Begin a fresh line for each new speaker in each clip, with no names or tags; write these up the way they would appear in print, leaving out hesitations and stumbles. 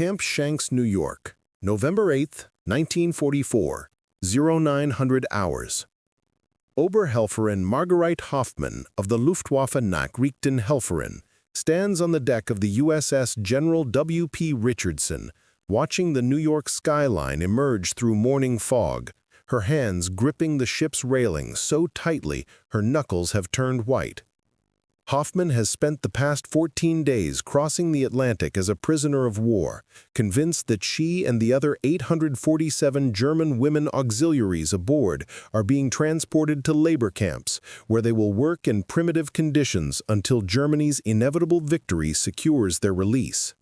Camp Shanks, New York, November 8, 1944, 0900 hours. Oberhelferin Margarete Hoffmann of the Luftwaffe Nachrichtenhelferin stands on the deck of the USS General W.P. Richardson, watching the New York skyline emerge through morning fog, her hands gripping the ship's railing so tightly her knuckles have turned white. Hoffmann has spent the past 14 days crossing the Atlantic as a prisoner of war, convinced that she and the other 847 German women auxiliaries aboard are being transported to labor camps, where they will work in primitive conditions until Germany's inevitable victory secures their release.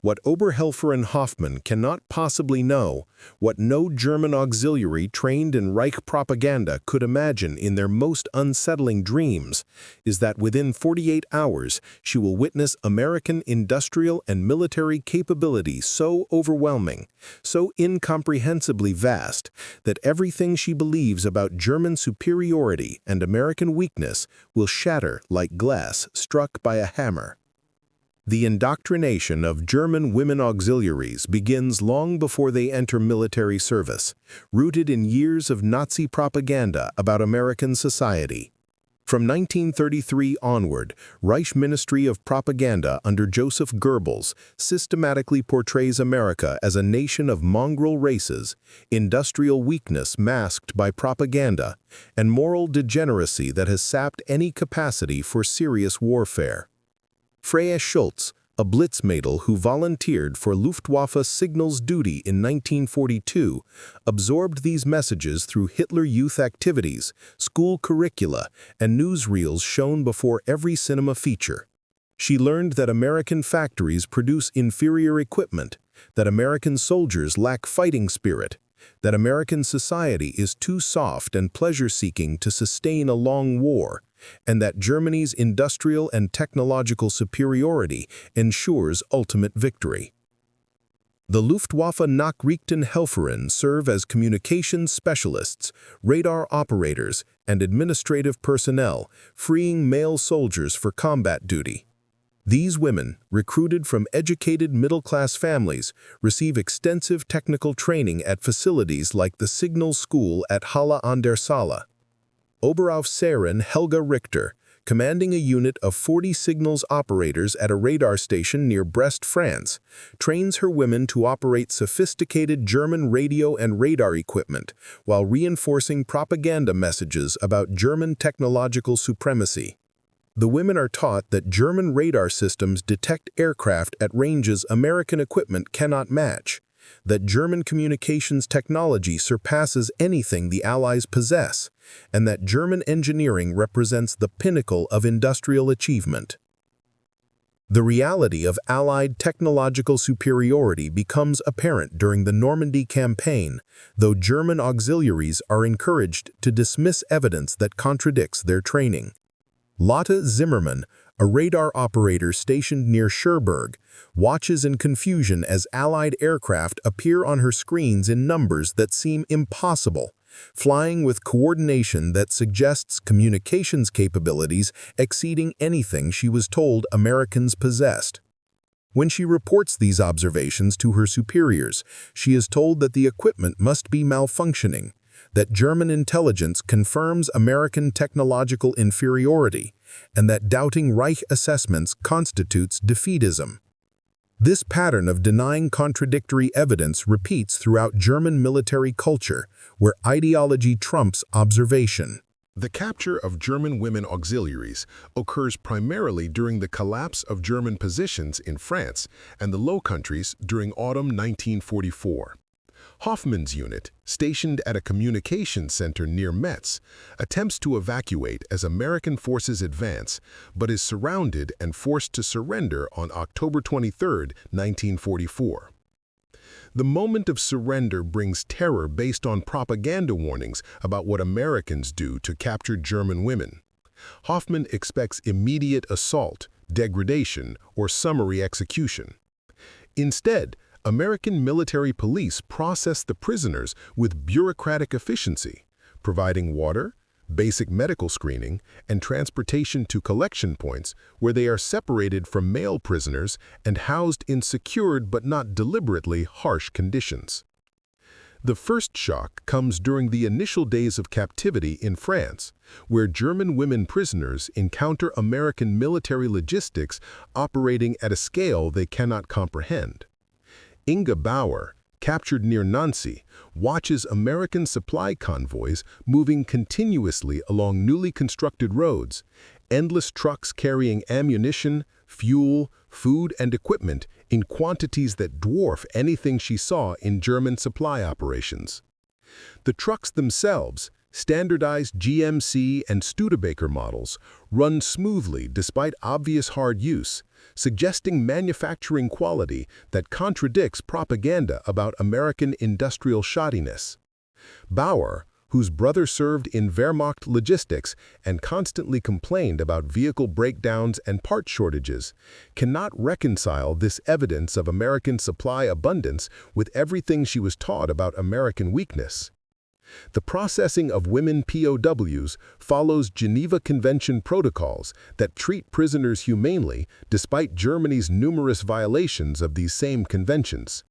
What Oberhelferin Hoffmann cannot possibly know, what no German auxiliary trained in Reich propaganda could imagine in their most unsettling dreams, is that within 48 hours she will witness American industrial and military capability so overwhelming, so incomprehensibly vast, that everything she believes about German superiority and American weakness will shatter like glass struck by a hammer. The indoctrination of German women auxiliaries begins long before they enter military service, rooted in years of Nazi propaganda about American society. From 1933 onward, Reich Ministry of Propaganda under Joseph Goebbels systematically portrays America as a nation of mongrel races, industrial weakness masked by propaganda, and moral degeneracy that has sapped any capacity for serious warfare. Freya Schultz, a Blitzmädel who volunteered for Luftwaffe signals duty in 1942, absorbed these messages through Hitler Youth activities, school curricula, and newsreels shown before every cinema feature. She learned that American factories produce inferior equipment, that American soldiers lack fighting spirit, that American society is too soft and pleasure-seeking to sustain a long war, and that Germany's industrial and technological superiority ensures ultimate victory. The Luftwaffe Nachrichtenhelferin serve as communications specialists, radar operators, and administrative personnel, freeing male soldiers for combat duty. These women, recruited from educated middle-class families, receive extensive technical training at facilities like the Signal School at Halle an der Saale. Oberaufseherin Helga Richter, commanding a unit of 40 signals operators at a radar station near Brest, France, trains her women to operate sophisticated German radio and radar equipment while reinforcing propaganda messages about German technological supremacy. The women are taught that German radar systems detect aircraft at ranges American equipment cannot match, that German communications technology surpasses anything the Allies possess, and that German engineering represents the pinnacle of industrial achievement. The reality of Allied technological superiority becomes apparent during the Normandy campaign, though German auxiliaries are encouraged to dismiss evidence that contradicts their training. Lotte Zimmermann, a radar operator stationed near Cherbourg, watches in confusion as Allied aircraft appear on her screens in numbers that seem impossible, flying with coordination that suggests communications capabilities exceeding anything she was told Americans possessed. When she reports these observations to her superiors, she is told that the equipment must be malfunctioning, that German intelligence confirms American technological inferiority, and that doubting Reich assessments constitutes defeatism. This pattern of denying contradictory evidence repeats throughout German military culture, where ideology trumps observation.
The capture of German women auxiliaries occurs primarily during the collapse of German positions in France and the Low Countries during autumn 1944. Hoffmann's unit, stationed at a communications center near Metz, attempts to evacuate as American forces advance, but is surrounded and forced to surrender on October 23, 1944. The moment of surrender brings terror based on propaganda warnings about what Americans do to captured German women. Hoffmann expects immediate assault, degradation, or summary execution. Instead, American military police process the prisoners with bureaucratic efficiency, providing water, basic medical screening, and transportation to collection points where they are separated from male prisoners and housed in secured but not deliberately harsh conditions. The first shock comes during the initial days of captivity in France, where German women prisoners encounter American military logistics operating at a scale they cannot comprehend. Inga Bauer, captured near Nancy, watches American supply convoys moving continuously along newly constructed roads, endless trucks carrying ammunition, fuel, food, and equipment in quantities that dwarf anything she saw in German supply operations. The trucks themselves, standardized GMC and Studebaker models, run smoothly despite obvious hard use, suggesting manufacturing quality that contradicts propaganda about American industrial shoddiness. Bauer, whose brother served in Wehrmacht logistics and constantly complained about vehicle breakdowns and part shortages, cannot reconcile this evidence of American supply abundance with everything she was taught about American weakness. The processing of women POWs follows Geneva Convention protocols that treat prisoners humanely despite Germany's numerous violations of these same conventions.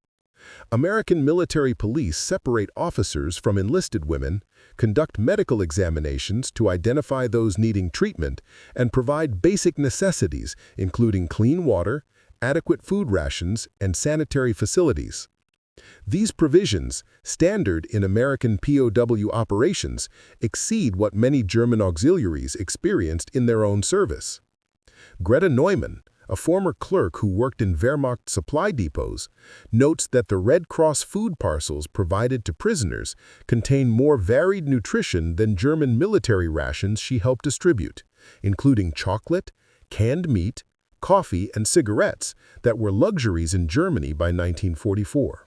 American military police separate officers from enlisted women, conduct medical examinations to identify those needing treatment, and provide basic necessities including clean water, adequate food rations, and sanitary facilities. These provisions, standard in American POW operations, exceed what many German auxiliaries experienced in their own service. Greta Neumann, a former clerk who worked in Wehrmacht supply depots, notes that the Red Cross food parcels provided to prisoners contain more varied nutrition than German military rations she helped distribute, including chocolate, canned meat, coffee, and cigarettes that were luxuries in Germany by 1944.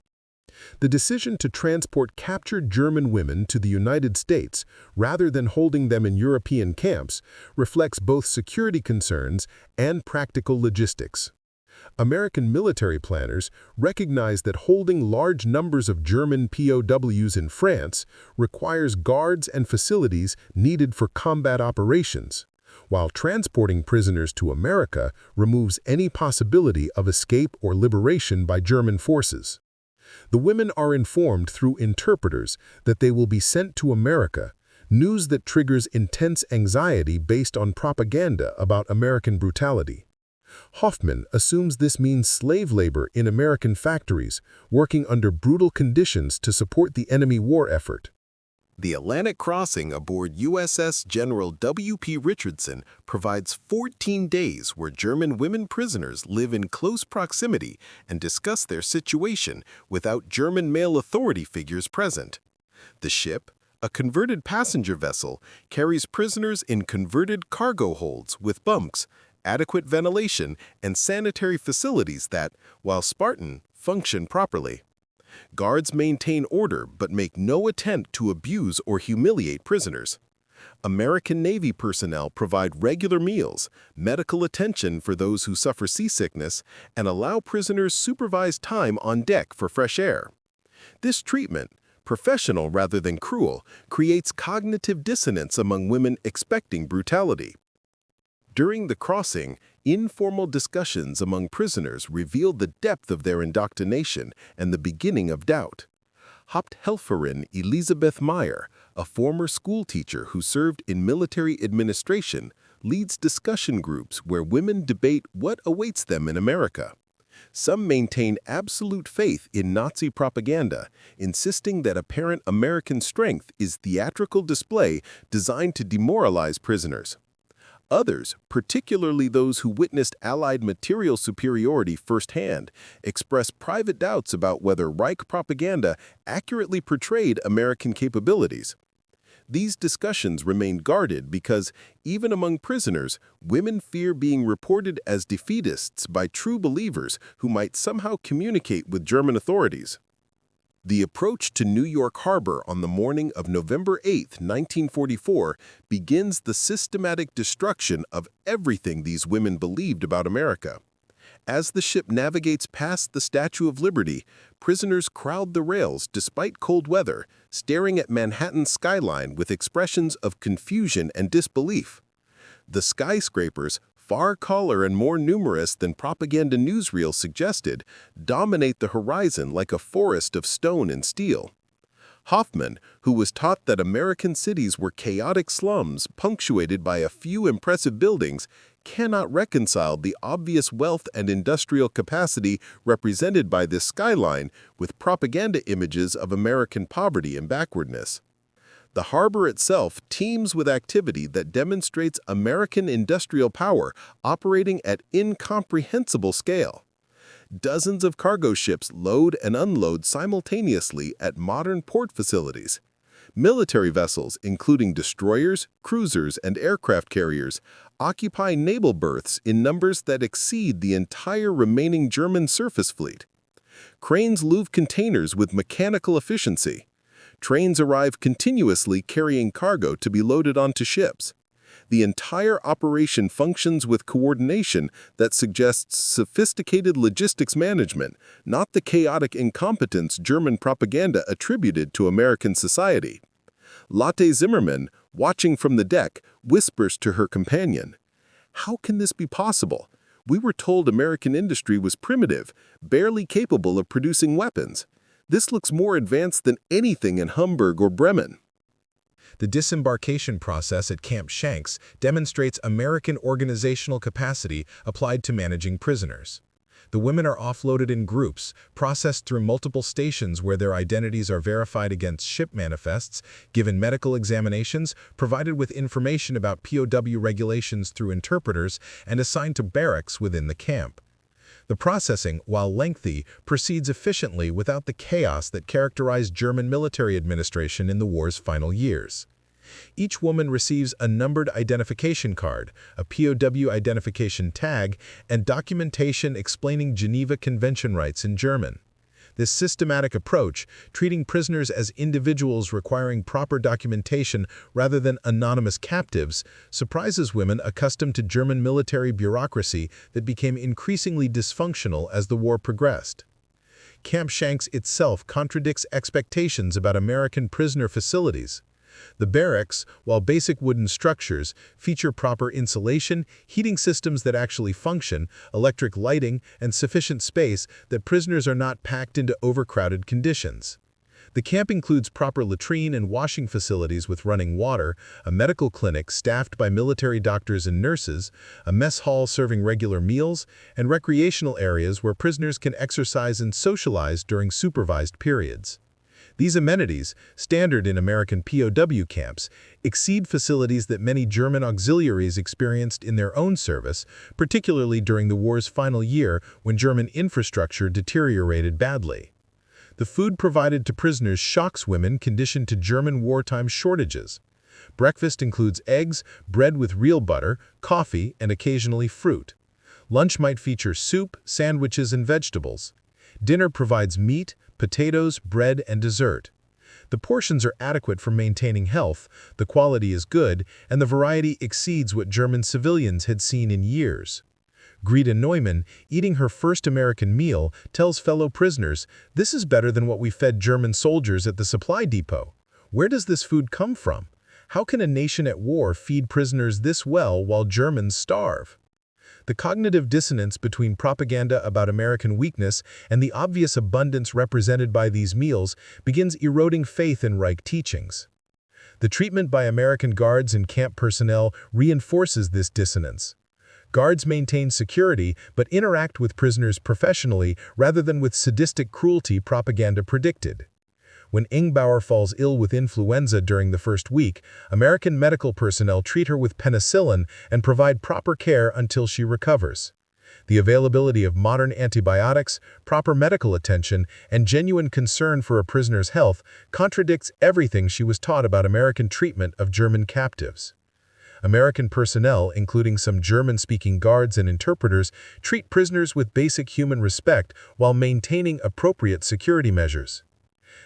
The decision to transport captured German women to the United States rather than holding them in European camps reflects both security concerns and practical logistics. American military planners recognize that holding large numbers of German POWs in France requires guards and facilities needed for combat operations, while transporting prisoners to America removes any possibility of escape or liberation by German forces. The women are informed through interpreters that they will be sent to America, news that triggers intense anxiety based on propaganda about American brutality. Hoffmann assumes this means slave labor in American factories, working under brutal conditions to support the enemy war effort.
The Atlantic crossing aboard USS General W.P. Richardson provides 14 days where German women prisoners live in close proximity and discuss their situation without German male authority figures present. The ship, a converted passenger vessel, carries prisoners in converted cargo holds with bunks, adequate ventilation, and sanitary facilities that, while Spartan, function properly. Guards maintain order but make no attempt to abuse or humiliate prisoners. American Navy personnel provide regular meals, medical attention for those who suffer seasickness, and allow prisoners supervised time on deck for fresh air. This treatment, professional rather than cruel, creates cognitive dissonance among women expecting brutality. During the crossing, informal discussions among prisoners revealed the depth of their indoctrination and the beginning of doubt. Haupthelferin Elisabeth Meyer, a former schoolteacher who served in military administration, leads discussion groups where women debate what awaits them in America. Some maintain absolute faith in Nazi propaganda, insisting that apparent American strength is theatrical display designed to demoralize prisoners. Others, particularly those who witnessed Allied material superiority firsthand, express private doubts about whether Reich propaganda accurately portrayed American capabilities. These discussions remain guarded because, even among prisoners, women fear being reported as defeatists by true believers who might somehow communicate with German authorities. The approach to New York Harbor on the morning of November 8, 1944, begins the systematic destruction of everything these women believed about America. As the ship navigates past the Statue of Liberty, prisoners crowd the rails despite cold weather, staring at Manhattan's skyline with expressions of confusion and disbelief. The skyscrapers, far taller and more numerous than propaganda newsreels suggested, dominate the horizon like a forest of stone and steel. Hoffmann, who was taught that American cities were chaotic slums punctuated by a few impressive buildings, cannot reconcile the obvious wealth and industrial capacity represented by this skyline with propaganda images of American poverty and backwardness. The harbor itself teems with activity that demonstrates American industrial power operating at incomprehensible scale. Dozens of cargo ships load and unload simultaneously at modern port facilities. Military vessels, including destroyers, cruisers, and aircraft carriers, occupy naval berths in numbers that exceed the entire remaining German surface fleet. Cranes move containers with mechanical efficiency. Trains arrive continuously carrying cargo to be loaded onto ships. The entire operation functions with coordination that suggests sophisticated logistics management, not the chaotic incompetence German propaganda attributed to American society. Lotte Zimmermann, watching from the deck, whispers to her companion, "How can this be possible? We were told American industry was primitive, barely capable of producing weapons. This looks more advanced than anything in Hamburg or Bremen."
The disembarkation process at Camp Shanks demonstrates American organizational capacity applied to managing prisoners. The women are offloaded in groups, processed through multiple stations where their identities are verified against ship manifests, given medical examinations, provided with information about POW regulations through interpreters, and assigned to barracks within the camp. The processing, while lengthy, proceeds efficiently without the chaos that characterized German military administration in the war's final years. Each woman receives a numbered identification card, a POW identification tag, and documentation explaining Geneva Convention rights in German. This systematic approach, treating prisoners as individuals requiring proper documentation rather than anonymous captives, surprises women accustomed to German military bureaucracy that became increasingly dysfunctional as the war progressed. Camp Shanks itself contradicts expectations about American prisoner facilities. The barracks, while basic wooden structures, feature proper insulation, heating systems that actually function, electric lighting, and sufficient space that prisoners are not packed into overcrowded conditions. The camp includes proper latrine and washing facilities with running water, a medical clinic staffed by military doctors and nurses, a mess hall serving regular meals, and recreational areas where prisoners can exercise and socialize during supervised periods. These amenities, standard in American POW camps, exceed facilities that many German auxiliaries experienced in their own service, particularly during the war's final year when German infrastructure deteriorated badly. The food provided to prisoners shocks women conditioned to German wartime shortages. Breakfast includes eggs, bread with real butter, coffee, and occasionally fruit. Lunch might feature soup, sandwiches, and vegetables. Dinner provides meat, potatoes, bread, and dessert. The portions are adequate for maintaining health, the quality is good, and the variety exceeds what German civilians had seen in years. Greta Neumann, eating her first American meal, tells fellow prisoners, "This is better than what we fed German soldiers at the supply depot. Where does this food come from? How can a nation at war feed prisoners this well while Germans starve?" The cognitive dissonance between propaganda about American weakness and the obvious abundance represented by these meals begins eroding faith in Reich teachings. The treatment by American guards and camp personnel reinforces this dissonance. Guards maintain security but interact with prisoners professionally rather than with sadistic cruelty propaganda predicted. When Ingbauer falls ill with influenza during the first week, American medical personnel treat her with penicillin and provide proper care until she recovers. The availability of modern antibiotics, proper medical attention, and genuine concern for a prisoner's health contradicts everything she was taught about American treatment of German captives. American personnel, including some German-speaking guards and interpreters, treat prisoners with basic human respect while maintaining appropriate security measures.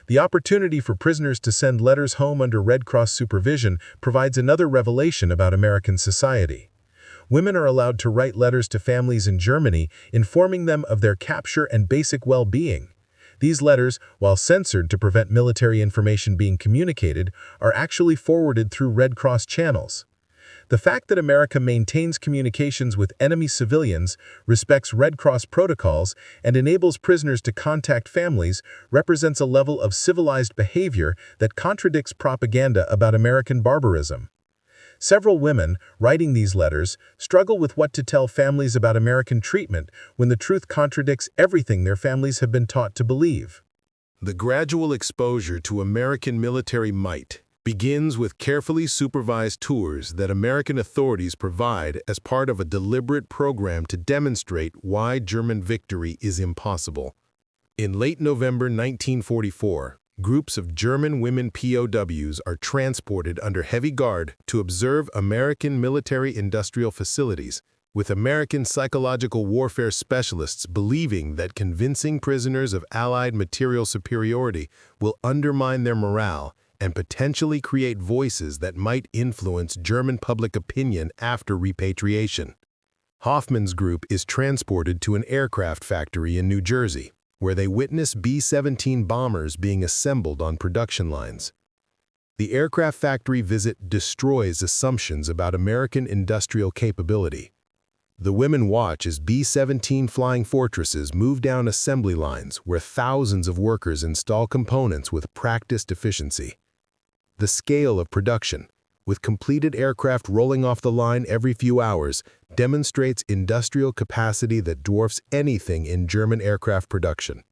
The opportunity for prisoners to send letters home under Red Cross supervision provides another revelation about American society. women are allowed to write letters to families in Germany informing them of their capture and basic well-being. These letters, while censored to prevent military information being communicated, are actually forwarded through Red Cross channels. The fact that America maintains communications with enemy civilians, respects Red Cross protocols, and enables prisoners to contact families represents a level of civilized behavior that contradicts propaganda about American barbarism. Several women, writing these letters, struggle with what to tell families about American treatment when the truth contradicts everything their families have been taught to believe.
The gradual exposure to American military might begins with carefully supervised tours that American authorities provide as part of a deliberate program to demonstrate why German victory is impossible. In late November 1944, groups of German women POWs are transported under heavy guard to observe American military-industrial facilities, with American psychological warfare specialists believing that convincing prisoners of Allied material superiority will undermine their morale and potentially create voices that might influence German public opinion after repatriation. Hoffmann's group is transported to an aircraft factory in New Jersey, where they witness B-17 bombers being assembled on production lines. The aircraft factory visit destroys assumptions about American industrial capability. The women watch as B-17 flying fortresses move down assembly lines where thousands of workers install components with practiced efficiency. The scale of production, with completed aircraft rolling off the line every few hours, demonstrates industrial capacity that dwarfs anything in German aircraft production.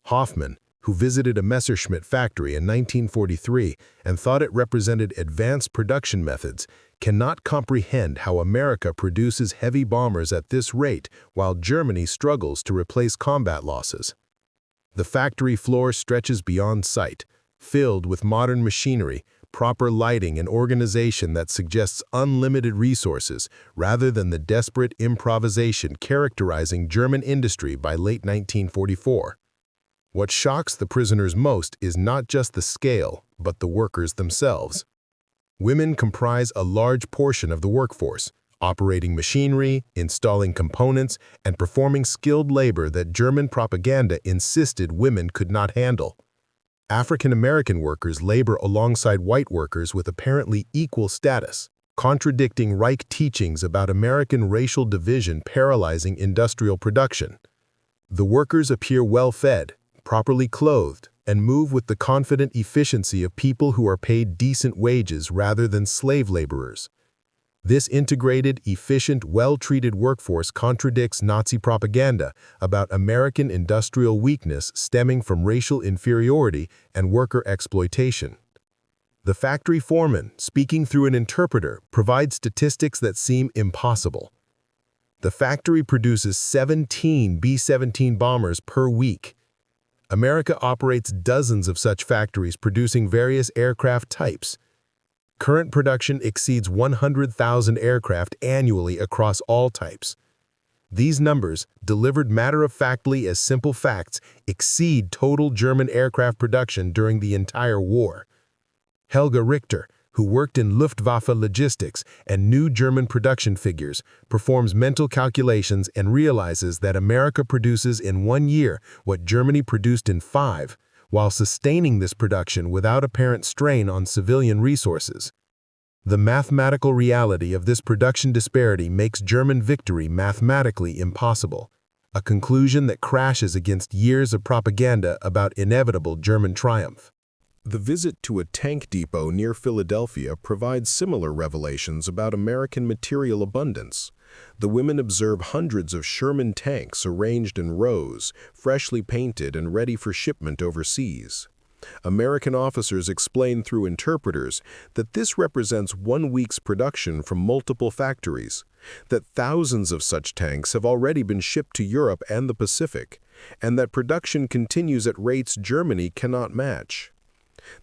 Hoffmann, who visited a Messerschmitt factory in 1943 and thought it represented advanced production methods, cannot comprehend how America produces heavy bombers at this rate while Germany struggles to replace combat losses. The factory floor stretches beyond sight, filled with modern machinery, proper lighting, and organization that suggests unlimited resources rather than the desperate improvisation characterizing German industry by late 1944. What shocks the prisoners most is not just the scale, but the workers themselves. Women comprise a large portion of the workforce, operating machinery, installing components, and performing skilled labor that German propaganda insisted women could not handle. African-American workers labor alongside white workers with apparently equal status, contradicting Reich teachings about American racial division paralyzing industrial production. The workers appear well-fed, properly clothed, and move with the confident efficiency of people who are paid decent wages rather than slave laborers. This integrated, efficient, well-treated workforce contradicts Nazi propaganda about American industrial weakness stemming from racial inferiority and worker exploitation. The factory foreman, speaking through an interpreter, provides statistics that seem impossible. The factory produces 17 B-17 bombers per week. America operates dozens of such factories producing various aircraft types. Current production exceeds 100,000 aircraft annually across all types. These numbers, delivered matter-of-factly as simple facts, exceed total German aircraft production during the entire war. Helga Richter, who worked in Luftwaffe logistics and knew German production figures, performs mental calculations and realizes that America produces in 1 year what Germany produced in 5, while sustaining this production without apparent strain on civilian resources. The mathematical reality of this production disparity makes German victory mathematically impossible, a conclusion that crashes against years of propaganda about inevitable German triumph.
The visit to a tank depot near Philadelphia provides similar revelations about American material abundance. The women observe hundreds of Sherman tanks arranged in rows, freshly painted and ready for shipment overseas. American officers explain through interpreters that this represents 1 week's production from multiple factories, that thousands of such tanks have already been shipped to Europe and the Pacific, and that production continues at rates Germany cannot match.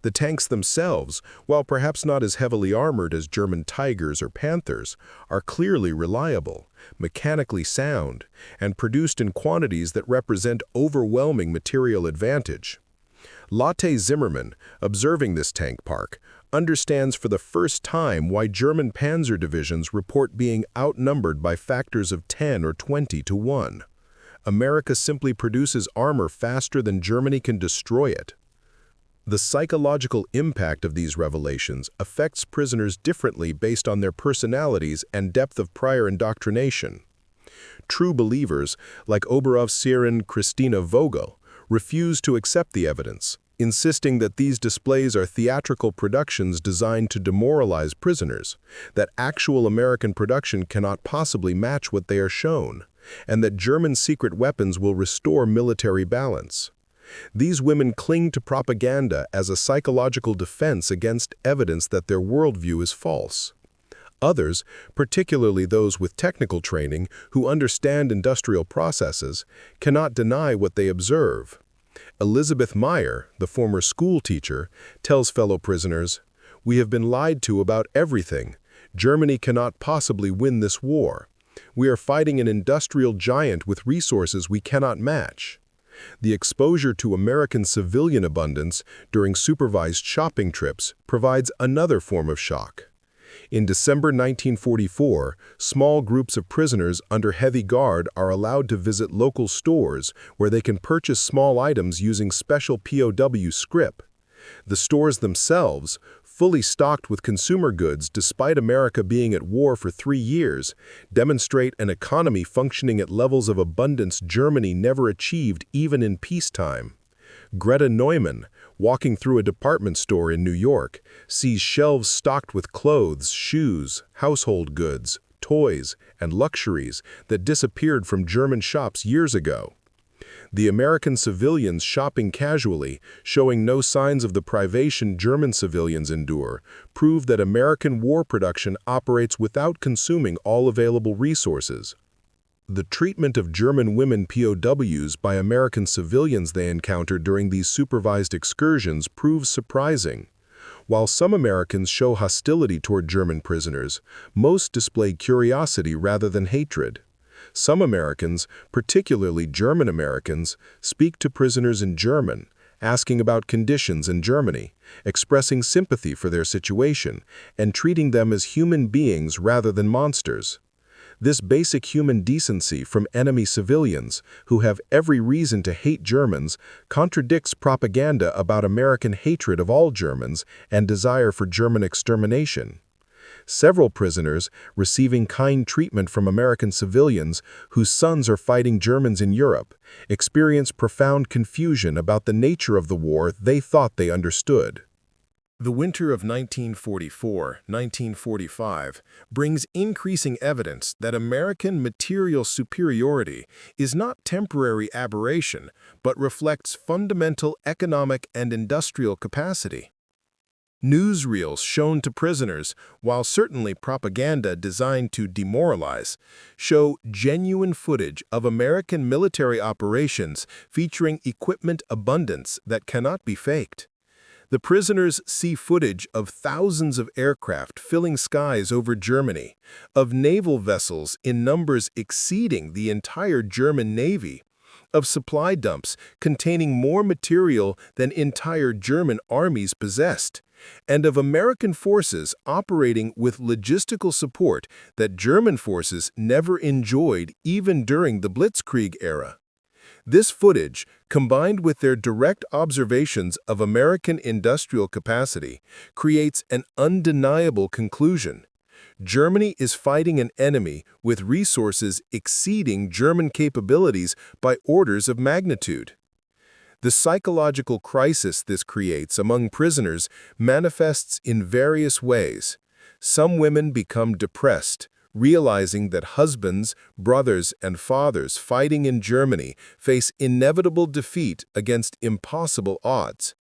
The tanks themselves, while perhaps not as heavily armored as German Tigers or Panthers, are clearly reliable, mechanically sound, and produced in quantities that represent overwhelming material advantage. Lotte Zimmermann, observing this tank park, understands for the first time why German panzer divisions report being outnumbered by factors of 10 or 20 to 1. America simply produces armor faster than Germany can destroy it. The psychological impact of these revelations affects prisoners differently based on their personalities and depth of prior indoctrination. True believers, like Oberhelferin Christina Vogel, refuse to accept the evidence, insisting that these displays are theatrical productions designed to demoralize prisoners, that actual American production cannot possibly match what they are shown, and that German secret weapons will restore military balance. These women cling to propaganda as a psychological defense against evidence that their worldview is false. Others, particularly those with technical training who understand industrial processes, cannot deny what they observe. Elizabeth Meyer, the former school teacher, tells fellow prisoners, "We have been lied to about everything. Germany cannot possibly win this war. We are fighting an industrial giant with resources we cannot match." The exposure to American civilian abundance during supervised shopping trips provides another form of shock. In December 1944, small groups of prisoners under heavy guard are allowed to visit local stores where they can purchase small items using special POW scrip. The stores themselves, fully stocked with consumer goods despite America being at war for 3 years, demonstrate an economy functioning at levels of abundance Germany never achieved even in peacetime. Greta Neumann, walking through a department store in New York, sees shelves stocked with clothes, shoes, household goods, toys, and luxuries that disappeared from German shops years ago. The American civilians shopping casually, showing no signs of the privation German civilians endure, prove that American war production operates without consuming all available resources. The treatment of German women POWs by American civilians they encounter during these supervised excursions proves surprising. While some Americans show hostility toward German prisoners, most display curiosity rather than hatred. Some Americans, particularly German Americans, speak to prisoners in German, asking about conditions in Germany, expressing sympathy for their situation, and treating them as human beings rather than monsters. This basic human decency from enemy civilians, who have every reason to hate Germans, contradicts propaganda about American hatred of all Germans and desire for German extermination. Several prisoners, receiving kind treatment from American civilians whose sons are fighting Germans in Europe, experience profound confusion about the nature of the war they thought they understood. The winter of 1944-1945 brings increasing evidence that American material superiority is not temporary aberration, but reflects fundamental economic and industrial capacity. Newsreels shown to prisoners, while certainly propaganda designed to demoralize, show genuine footage of American military operations featuring equipment abundance that cannot be faked. The prisoners see footage of thousands of aircraft filling skies over Germany, of naval vessels in numbers exceeding the entire German Navy, of supply dumps containing more material than entire German armies possessed, and of American forces operating with logistical support that German forces never enjoyed even during the Blitzkrieg era. This footage, combined with their direct observations of American industrial capacity, creates an undeniable conclusion. Germany is fighting an enemy with resources exceeding German capabilities by orders of magnitude. The psychological crisis this creates among prisoners manifests in various ways. Some women become depressed, realizing that husbands, brothers, and fathers fighting in Germany face inevitable defeat against impossible odds.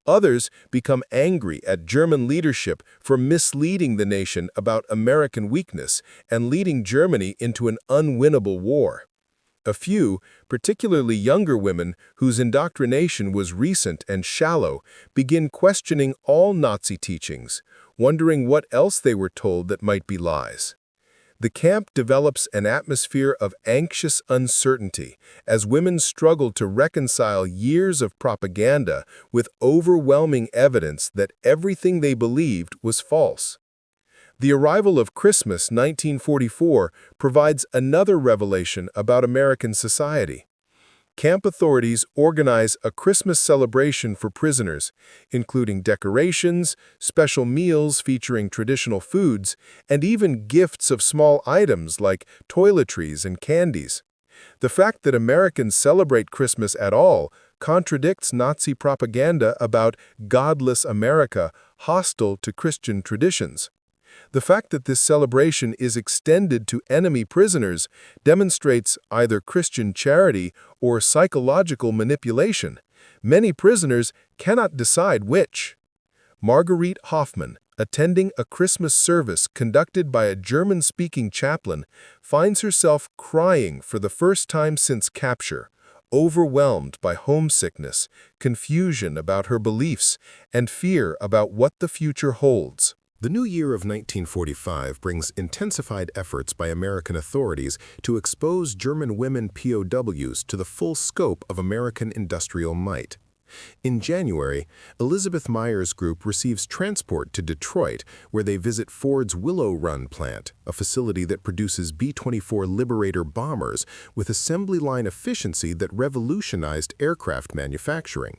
Others become angry at German leadership for misleading the nation about American weakness and leading Germany into an unwinnable war. A few, particularly younger women whose indoctrination was recent and shallow, begin questioning all Nazi teachings, wondering what else they were told that might be lies. The camp develops an atmosphere of anxious uncertainty as women struggle to reconcile years of propaganda with overwhelming evidence that everything they believed was false. The arrival of Christmas 1944 provides another revelation about American society. Camp authorities organize a Christmas celebration for prisoners, including decorations, special meals featuring traditional foods, and even gifts of small items like toiletries and candies. The fact that Americans celebrate Christmas at all contradicts Nazi propaganda about godless America hostile to Christian traditions. The fact that this celebration is extended to enemy prisoners demonstrates either Christian charity or psychological manipulation. Many prisoners cannot decide which. Margarete Hoffmann, attending a Christmas service conducted by a German-speaking chaplain, finds herself crying for the first time since capture, overwhelmed by homesickness, confusion about her beliefs, and fear about what the future holds.
The new year of 1945 brings intensified efforts by American authorities to expose German women POWs to the full scope of American industrial might. In January, Elizabeth Meyer's group receives transport to Detroit, where they visit Ford's Willow Run plant, a facility that produces B-24 Liberator bombers with assembly line efficiency that revolutionized aircraft manufacturing.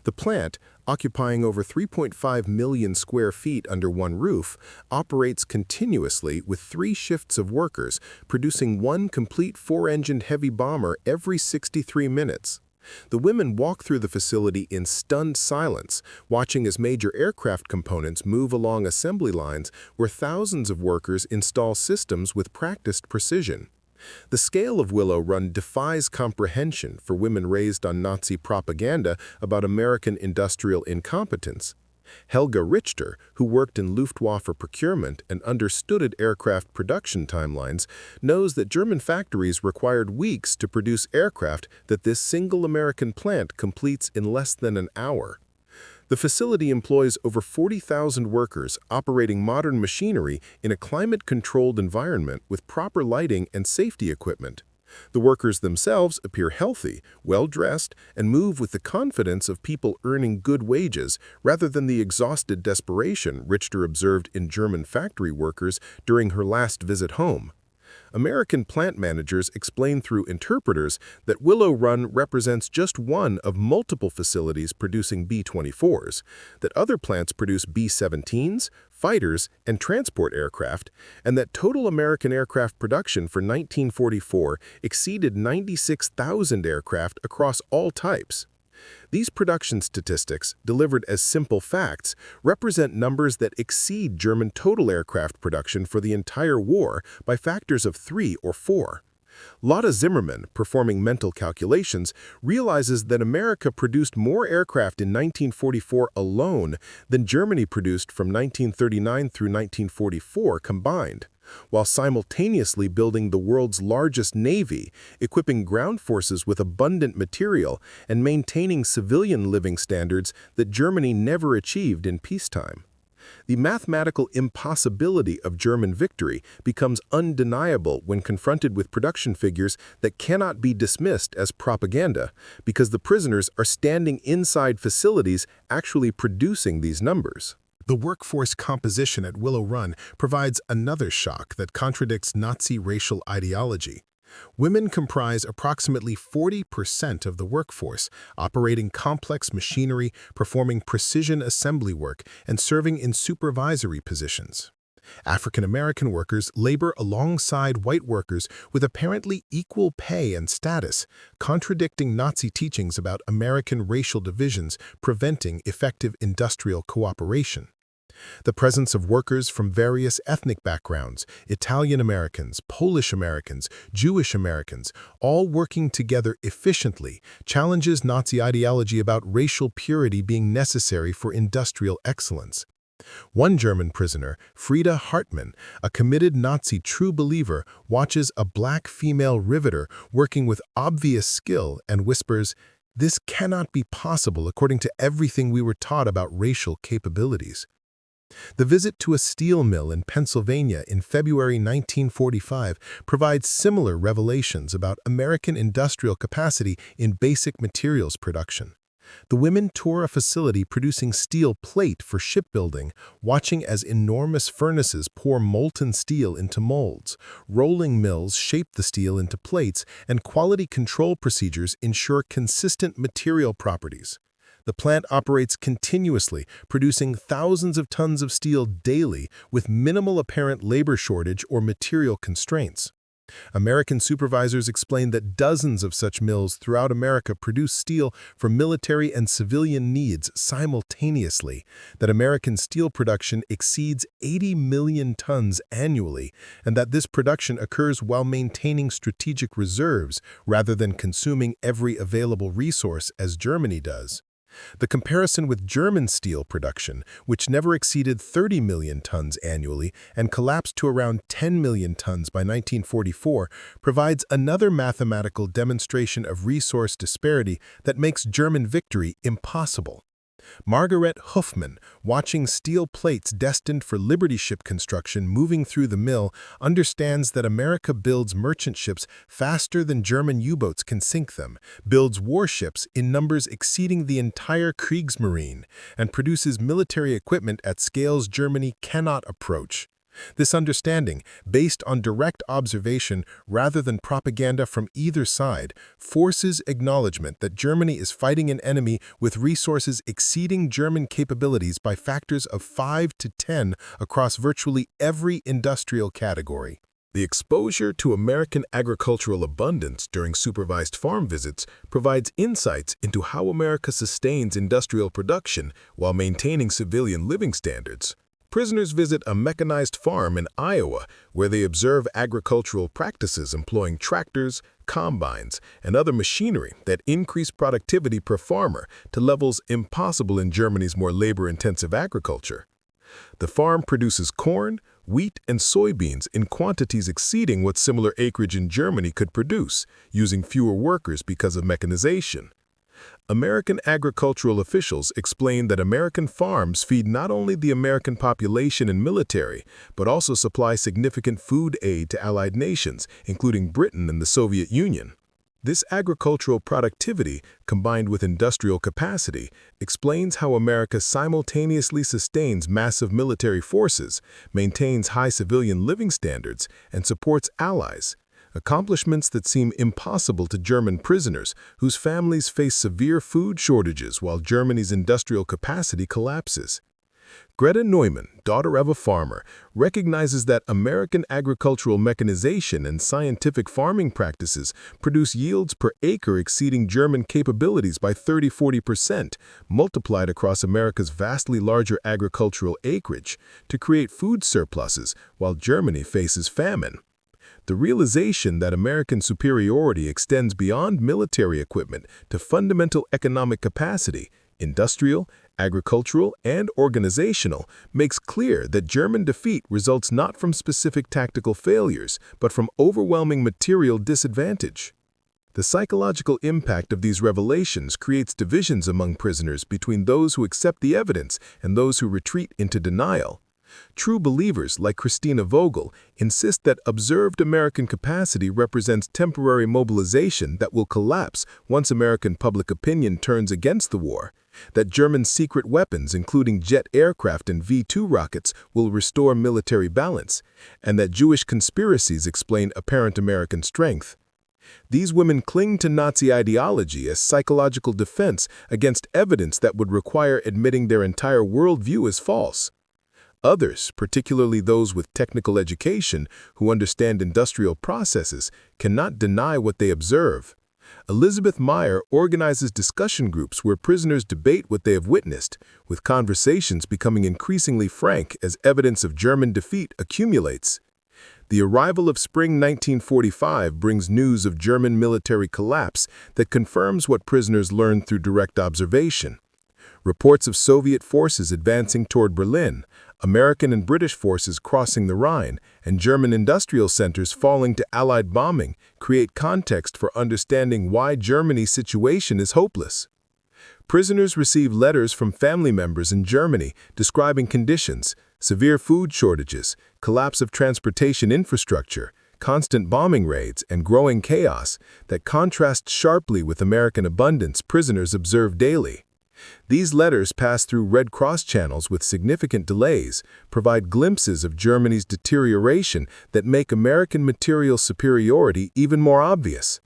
The plant, occupying over 3.5 million square feet under one roof, operates continuously with 3 shifts of workers, producing one complete 4-engined heavy bomber every 63 minutes. The women walk through the facility in stunned silence, watching as major aircraft components move along assembly lines where thousands of workers install systems with practiced precision. The scale of Willow Run defies comprehension for women raised on Nazi propaganda about American industrial incompetence. Helga Richter, who worked in Luftwaffe procurement and understood aircraft production timelines, knows that German factories required weeks to produce aircraft that this single American plant completes in less than an hour. The facility employs over 40,000 workers operating modern machinery in a climate-controlled environment with proper lighting and safety equipment. The workers themselves appear healthy, well-dressed, and move with the confidence of people earning good wages rather than the exhausted desperation Richter observed in German factory workers during her last visit home. American plant managers explain through interpreters that Willow Run represents just one of multiple facilities producing B-24s, that other plants produce B-17s, fighters, and transport aircraft, and that total American aircraft production for 1944 exceeded 96,000 aircraft across all types. These production statistics, delivered as simple facts, represent numbers that exceed German total aircraft production for the entire war by factors of 3 or 4. Lotta Zimmerman, performing mental calculations, realizes that America produced more aircraft in 1944 alone than Germany produced from 1939 through 1944 combined, while simultaneously building the world's largest navy, equipping ground forces with abundant material, and maintaining civilian living standards that Germany never achieved in peacetime. The mathematical impossibility of German victory becomes undeniable when confronted with production figures that cannot be dismissed as propaganda, because the prisoners are standing inside facilities actually producing these numbers.
The workforce composition at Willow Run provides another shock that contradicts Nazi racial ideology. Women comprise approximately 40% of the workforce, operating complex machinery, performing precision assembly work, and serving in supervisory positions. African American workers labor alongside white workers with apparently equal pay and status, contradicting Nazi teachings about American racial divisions preventing effective industrial cooperation. The presence of workers from various ethnic backgrounds, Italian Americans, Polish Americans, Jewish Americans, all working together efficiently, challenges Nazi ideology about racial purity being necessary for industrial excellence. One German prisoner, Frieda Hartmann, a committed Nazi true believer, watches a black female riveter working with obvious skill and whispers, "This cannot be possible according to everything we were taught about racial capabilities."
The visit to a steel mill in Pennsylvania in February 1945 provides similar revelations about American industrial capacity in basic materials production. The women tour a facility producing steel plate for shipbuilding, watching as enormous furnaces pour molten steel into molds. Rolling mills shape the steel into plates, and quality control procedures ensure consistent material properties. The plant operates continuously, producing thousands of tons of steel daily with minimal apparent labor shortage or material constraints. American supervisors explained that dozens of such mills throughout America produce steel for military and civilian needs simultaneously, that American steel production exceeds 80 million tons annually, and that this production occurs while maintaining strategic reserves rather than consuming every available resource as Germany does. The comparison with German steel production, which never exceeded 30 million tons annually and collapsed to around 10 million tons by 1944, provides another mathematical demonstration of resource disparity that makes German victory impossible. Margarete Hoffmann, watching steel plates destined for Liberty ship construction moving through the mill, understands that America builds merchant ships faster than German U-boats can sink them, builds warships in numbers exceeding the entire Kriegsmarine, and produces military equipment at scales Germany cannot approach. This understanding, based on direct observation rather than propaganda from either side, forces acknowledgement that Germany is fighting an enemy with resources exceeding German capabilities by factors of 5 to 10 across virtually every industrial category.
The exposure to American agricultural abundance during supervised farm visits provides insights into how America sustains industrial production while maintaining civilian living standards. Prisoners visit a mechanized farm in Iowa where they observe agricultural practices employing tractors, combines, and other machinery that increase productivity per farmer to levels impossible in Germany's more labor-intensive agriculture. The farm produces corn, wheat, and soybeans in quantities exceeding what similar acreage in Germany could produce, using fewer workers because of mechanization. American agricultural officials explain that American farms feed not only the American population and military, but also supply significant food aid to allied nations, including Britain and the Soviet Union. This agricultural productivity, combined with industrial capacity, explains how America simultaneously sustains massive military forces, maintains high civilian living standards, and supports allies. Accomplishments that seem impossible to German prisoners whose families face severe food shortages while Germany's industrial capacity collapses. Greta Neumann, daughter of a farmer, recognizes that American agricultural mechanization and scientific farming practices produce yields per acre exceeding German capabilities by 30–40%, multiplied across America's vastly larger agricultural acreage, to create food surpluses while Germany faces famine. The realization that American superiority extends beyond military equipment to fundamental economic capacity, industrial, agricultural, and organizational, makes clear that German defeat results not from specific tactical failures, but from overwhelming material disadvantage. The psychological impact of these revelations creates divisions among prisoners between those who accept the evidence and those who retreat into denial. True believers like Christina Vogel insist that observed American capacity represents temporary mobilization that will collapse once American public opinion turns against the war, that German secret weapons, including jet aircraft and V-2 rockets, will restore military balance, and that Jewish conspiracies explain apparent American strength. These women cling to Nazi ideology as psychological defense against evidence that would require admitting their entire worldview as false. Others, particularly those with technical education who understand industrial processes, cannot deny what they observe. Elizabeth Meyer organizes discussion groups where prisoners debate what they have witnessed, with conversations becoming increasingly frank as evidence of German defeat accumulates. The arrival of spring 1945 brings news of German military collapse that confirms what prisoners learned through direct observation. Reports of Soviet forces advancing toward Berlin, American and British forces crossing the Rhine, and German industrial centers falling to Allied bombing create context for understanding why Germany's situation is hopeless.
Prisoners receive letters from family members in Germany describing conditions, severe food shortages, collapse of transportation infrastructure, constant bombing raids, and growing chaos that contrast sharply with American abundance prisoners observe daily. These letters pass through Red Cross channels with significant delays, provide glimpses of Germany's deterioration that make American material superiority even more obvious.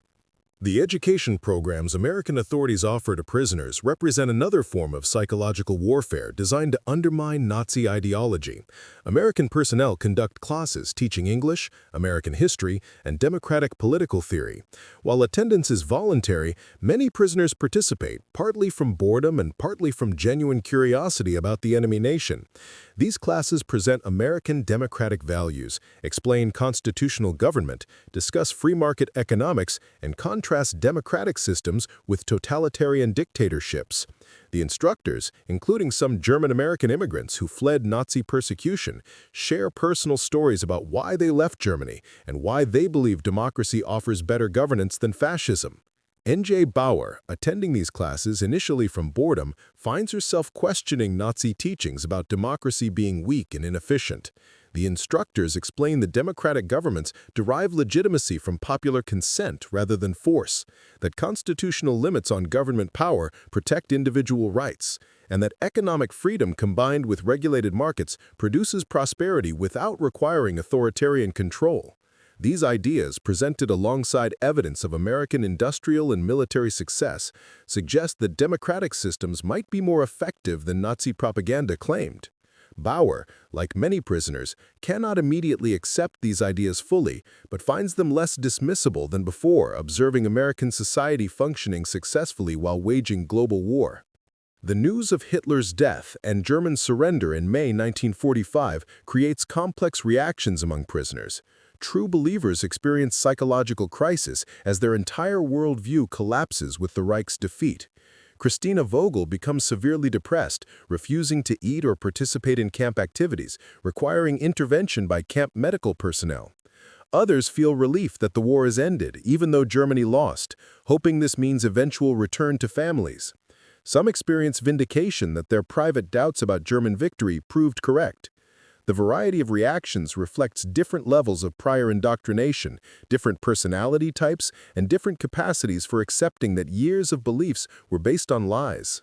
The education programs American authorities offer to prisoners represent another form of psychological warfare designed to undermine Nazi ideology. American personnel conduct classes teaching English, American history, and democratic political theory. While attendance is voluntary, many prisoners participate, partly from boredom and partly from genuine curiosity about the enemy nation. These classes present American democratic values, explain constitutional government, discuss free market economics, and contrast democratic systems with totalitarian dictatorships. The instructors, including some German-American immigrants who fled Nazi persecution, share personal stories about why they left Germany and why they believe democracy offers better governance than fascism. N.J. Bauer, attending these classes initially from boredom, finds herself questioning Nazi teachings about democracy being weak and inefficient. The instructors explain that democratic governments derive legitimacy from popular consent rather than force, that constitutional limits on government power protect individual rights, and that economic freedom combined with regulated markets produces prosperity without requiring authoritarian control. These ideas, presented alongside evidence of American industrial and military success, suggest that democratic systems might be more effective than Nazi propaganda claimed. Bauer, like many prisoners, cannot immediately accept these ideas fully, but finds them less dismissible than before, observing American society functioning successfully while waging global war. The news of Hitler's death and German surrender in May 1945 creates complex reactions among prisoners. True believers experience psychological crisis as their entire worldview collapses with the Reich's defeat. Christina Vogel becomes severely depressed, refusing to eat or participate in camp activities, requiring intervention by camp medical personnel. Others feel relief that the war is ended, even though Germany lost, hoping this means eventual return to families. Some experience vindication that their private doubts about German victory proved correct. The variety of reactions reflects different levels of prior indoctrination, different personality types, and different capacities for accepting that years of beliefs were based on lies.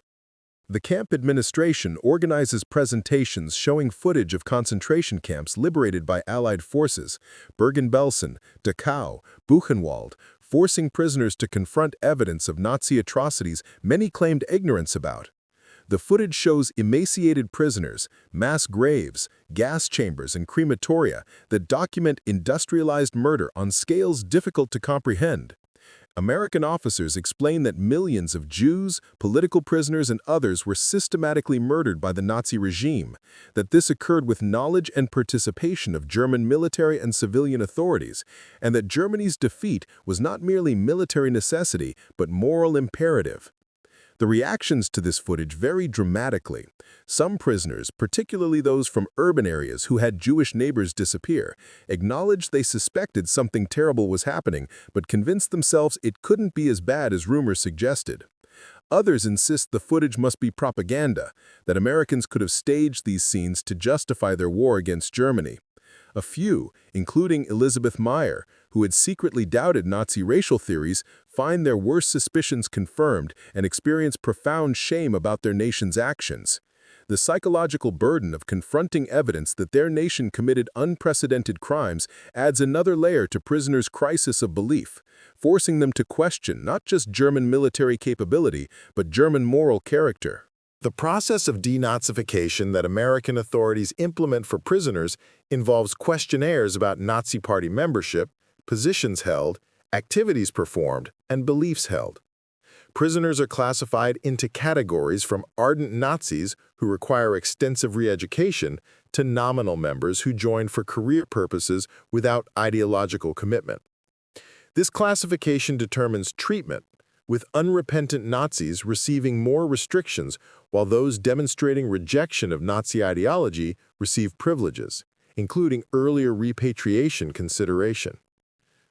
The camp administration organizes presentations showing footage of concentration camps liberated by Allied forces, Bergen-Belsen, Dachau, Buchenwald, forcing prisoners to confront evidence of Nazi atrocities many claimed ignorance about. The footage shows emaciated prisoners, mass graves, gas chambers, and crematoria that document industrialized murder on scales difficult to comprehend. American officers explain that millions of Jews, political prisoners, and others were systematically murdered by the Nazi regime, that this occurred with knowledge and participation of German military and civilian authorities, and that Germany's defeat was not merely military necessity but moral imperative. The reactions to this footage vary dramatically. Some prisoners, particularly those from urban areas who had Jewish neighbors disappear, acknowledged they suspected something terrible was happening, but convinced themselves it couldn't be as bad as rumors suggested. Others insist the footage must be propaganda, that Americans could have staged these scenes to justify their war against Germany. A few, including Elizabeth Meyer, who had secretly doubted Nazi racial theories, find their worst suspicions confirmed and experience profound shame about their nation's actions. The psychological burden of confronting evidence that their nation committed unprecedented crimes adds another layer to prisoners' crisis of belief, forcing them to question not just German military capability, but German moral character. The process of denazification that American authorities implement for prisoners involves questionnaires about Nazi Party membership, positions held, activities performed, and beliefs held. Prisoners are classified into categories from ardent Nazis who require extensive re-education to nominal members who join for career purposes without ideological commitment. This classification determines treatment, with unrepentant Nazis receiving more restrictions while those demonstrating rejection of Nazi ideology receive privileges, including earlier repatriation consideration.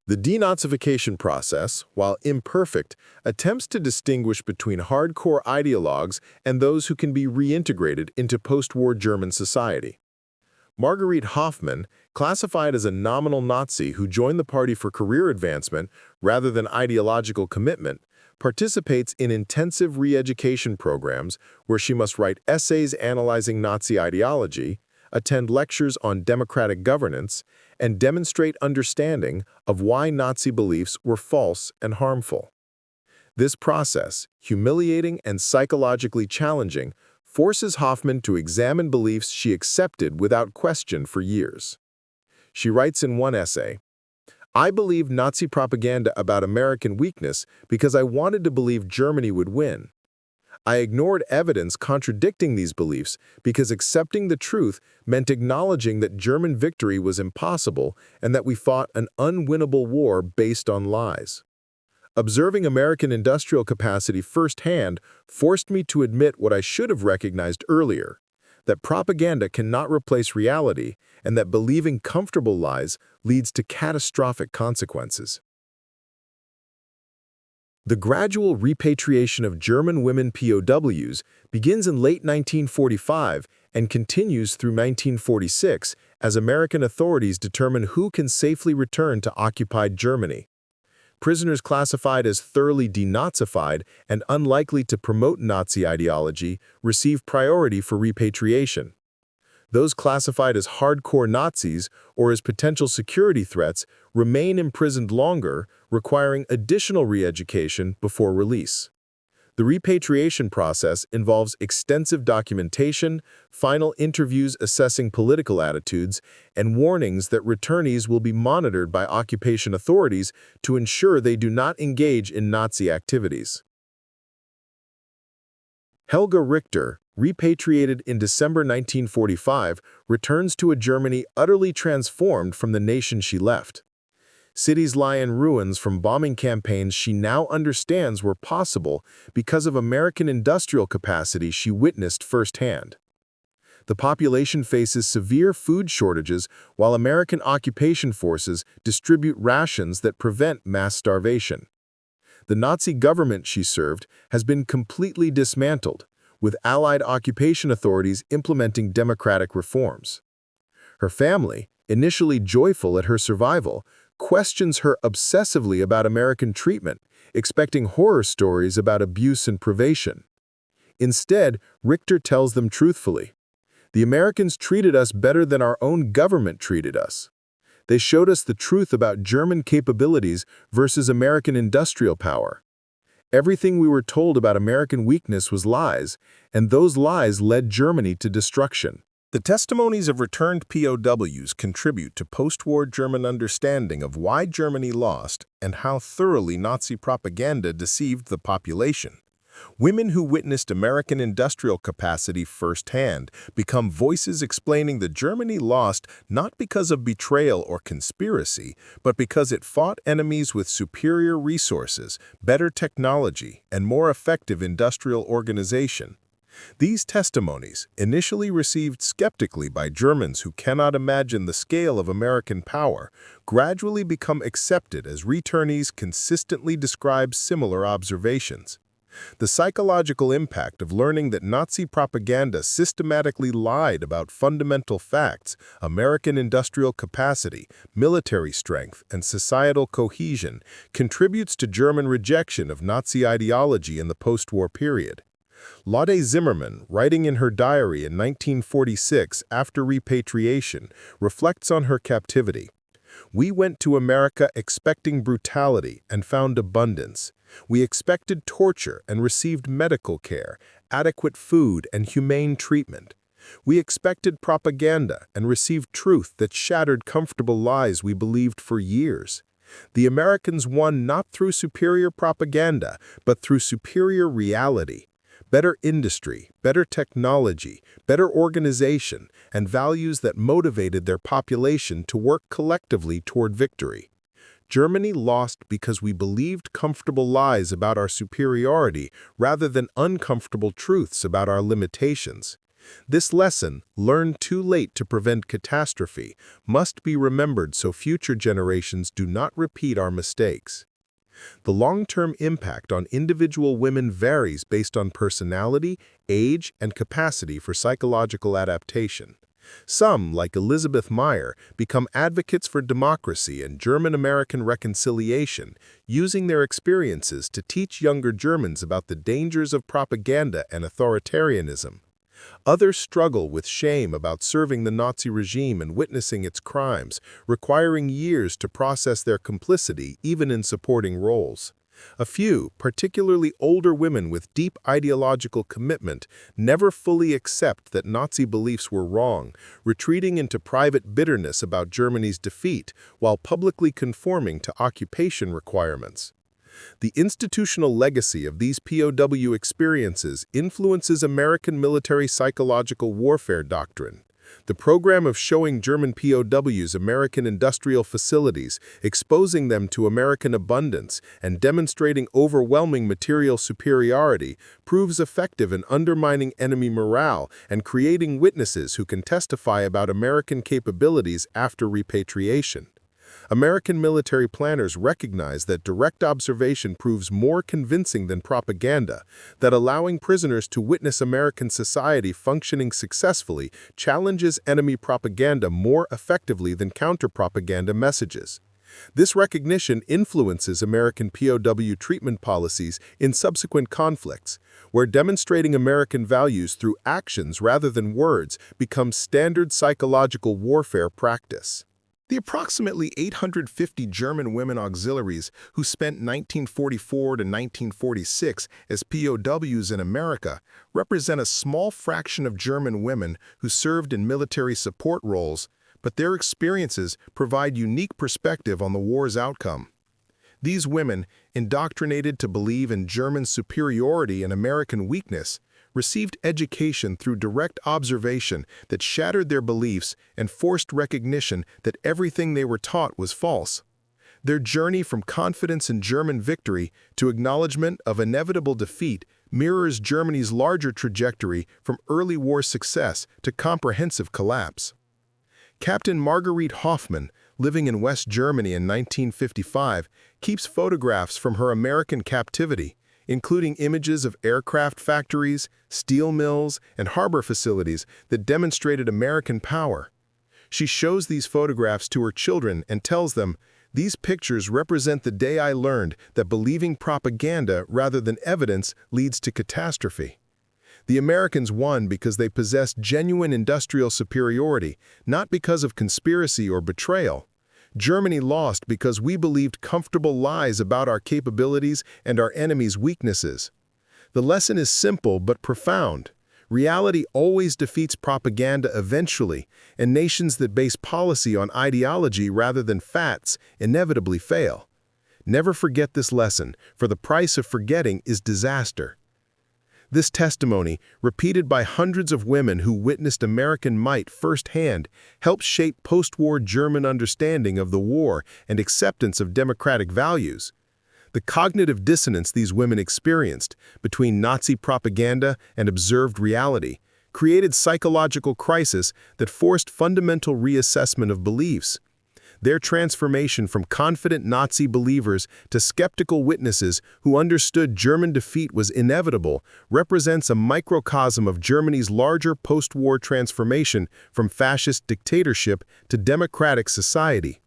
The denazification process, while imperfect, attempts to distinguish between hardcore ideologues and those who can be reintegrated into post-war German society. Margarete Hoffmann, classified as a nominal Nazi who joined the party for career advancement rather than ideological commitment, participates in intensive re-education programs where she must write essays analyzing Nazi ideology, attend lectures on democratic governance, and demonstrate understanding of why Nazi beliefs were false and harmful. This process, humiliating and psychologically challenging, forces Hoffmann to examine beliefs she accepted without question for years. She writes in one essay, "I believed Nazi propaganda about American weakness because I wanted to believe Germany would win. I ignored evidence contradicting these beliefs because accepting the truth meant acknowledging that German victory was impossible and that we fought an unwinnable war based on lies. Observing American industrial capacity firsthand forced me to admit what I should have recognized earlier, that propaganda cannot replace reality and that believing comfortable lies leads to catastrophic consequences." The gradual repatriation of German women POWs begins in late 1945 and continues through 1946 as American authorities determine who can safely return to occupied Germany. Prisoners classified as thoroughly denazified and unlikely to promote Nazi ideology receive priority for repatriation. Those classified as hardcore Nazis or as potential security threats remain imprisoned longer, requiring additional re-education before release. The repatriation process involves extensive documentation, final interviews assessing political attitudes, and warnings that returnees will be monitored by occupation authorities to ensure they do not engage in Nazi activities. Helga Richter, repatriated in December 1945, returns to a Germany utterly transformed from the nation she left. Cities lie in ruins from bombing campaigns she now understands were possible because of American industrial capacity she witnessed firsthand. The population faces severe food shortages while American occupation forces distribute rations that prevent mass starvation. The Nazi government she served has been completely dismantled, with Allied occupation authorities implementing democratic reforms. Her family, initially joyful at her survival, questions her obsessively about American treatment, expecting horror stories about abuse and privation. Instead, Richter tells them truthfully, "The Americans treated us better than our own government treated us. They showed us the truth about German capabilities versus American industrial power. Everything we were told about American weakness was lies, and those lies led Germany to destruction." The testimonies of returned POWs contribute to post-war German understanding of why Germany lost and how thoroughly Nazi propaganda deceived the population. Women who witnessed American industrial capacity firsthand become voices explaining that Germany lost not because of betrayal or conspiracy, but because it fought enemies with superior resources, better technology, and more effective industrial organization. These testimonies, initially received skeptically by Germans who cannot imagine the scale of American power, gradually become accepted as returnees consistently describe similar observations. The psychological impact of learning that Nazi propaganda systematically lied about fundamental facts, American industrial capacity, military strength, and societal cohesion contributes to German rejection of Nazi ideology in the post-war period. Lotte Zimmermann, writing in her diary in 1946 after repatriation, reflects on her captivity. "We went to America expecting brutality and found abundance. We expected torture and received medical care, adequate food, and humane treatment. We expected propaganda and received truth that shattered comfortable lies we believed for years. The Americans won not through superior propaganda, but through superior reality. Better industry, better technology, better organization, and values that motivated their population to work collectively toward victory. Germany lost because we believed comfortable lies about our superiority rather than uncomfortable truths about our limitations. This lesson, learned too late to prevent catastrophe, must be remembered so future generations do not repeat our mistakes. The long-term impact on individual women varies based on personality, age, and capacity for psychological adaptation. Some, like Elizabeth Meyer, become advocates for democracy and German-American reconciliation, using their experiences to teach younger Germans about the dangers of propaganda and authoritarianism. Others struggle with shame about serving the Nazi regime and witnessing its crimes, requiring years to process their complicity even in supporting roles. A few, particularly older women with deep ideological commitment, never fully accept that Nazi beliefs were wrong, retreating into private bitterness about Germany's defeat while publicly conforming to occupation requirements. The institutional legacy of these POW experiences influences American military psychological warfare doctrine. The program of showing German POWs American industrial facilities, exposing them to American abundance, and demonstrating overwhelming material superiority proves effective in undermining enemy morale and creating witnesses who can testify about American capabilities after repatriation. American military planners recognize that direct observation proves more convincing than propaganda, that allowing prisoners to witness American society functioning successfully challenges enemy propaganda more effectively than counter-propaganda messages. This recognition influences American POW treatment policies in subsequent conflicts, where demonstrating American values through actions rather than words becomes standard psychological warfare practice. The approximately 850 German women auxiliaries who spent 1944 to 1946 as POWs in America represent a small fraction of German women who served in military support roles, but their experiences provide unique perspective on the war's outcome. These women, indoctrinated to believe in German superiority and American weakness, received education through direct observation that shattered their beliefs and forced recognition that everything they were taught was false. Their journey from confidence in German victory to acknowledgement of inevitable defeat mirrors Germany's larger trajectory from early war success to comprehensive collapse. Captain Margarete Hoffmann, living in West Germany in 1955, keeps photographs from her American captivity, including images of aircraft factories, steel mills, and harbor facilities that demonstrated American power. She shows these photographs to her children and tells them, "These pictures represent the day I learned that believing propaganda rather than evidence leads to catastrophe." The Americans won because they possessed genuine industrial superiority, not because of conspiracy or betrayal. Germany lost because we believed comfortable lies about our capabilities and our enemy's weaknesses. The lesson is simple but profound. Reality always defeats propaganda eventually, and nations that base policy on ideology rather than facts inevitably fail. Never forget this lesson, for the price of forgetting is disaster. This testimony, repeated by hundreds of women who witnessed American might firsthand, helps shape post-war German understanding of the war and acceptance of democratic values. The cognitive dissonance these women experienced between Nazi propaganda and observed reality created psychological crisis that forced fundamental reassessment of beliefs. Their transformation from confident Nazi believers to skeptical witnesses who understood German defeat was inevitable represents a microcosm of Germany's larger post-war transformation from fascist dictatorship to democratic society.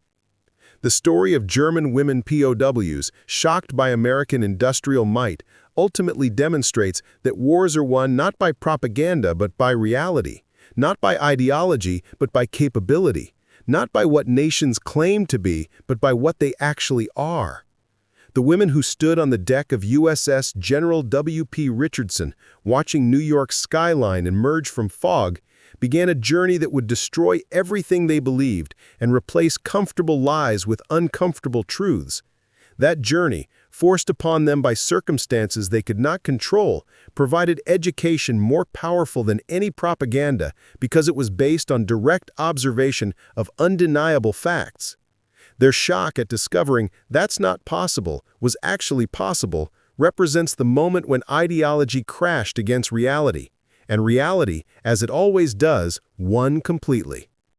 The story of German women POWs, shocked by American industrial might, ultimately demonstrates that wars are won not by propaganda but by reality, not by ideology but by capability, not by what nations claim to be, but by what they actually are. The women who stood on the deck of USS General W.P. Richardson, watching New York's skyline emerge from fog, began a journey that would destroy everything they believed and replace comfortable lies with uncomfortable truths. That journey, forced upon them by circumstances they could not control, provided education more powerful than any propaganda because it was based on direct observation of undeniable facts. Their shock at discovering that's not possible was actually possible represents the moment when ideology crashed against reality,
and reality, as it always does, won completely.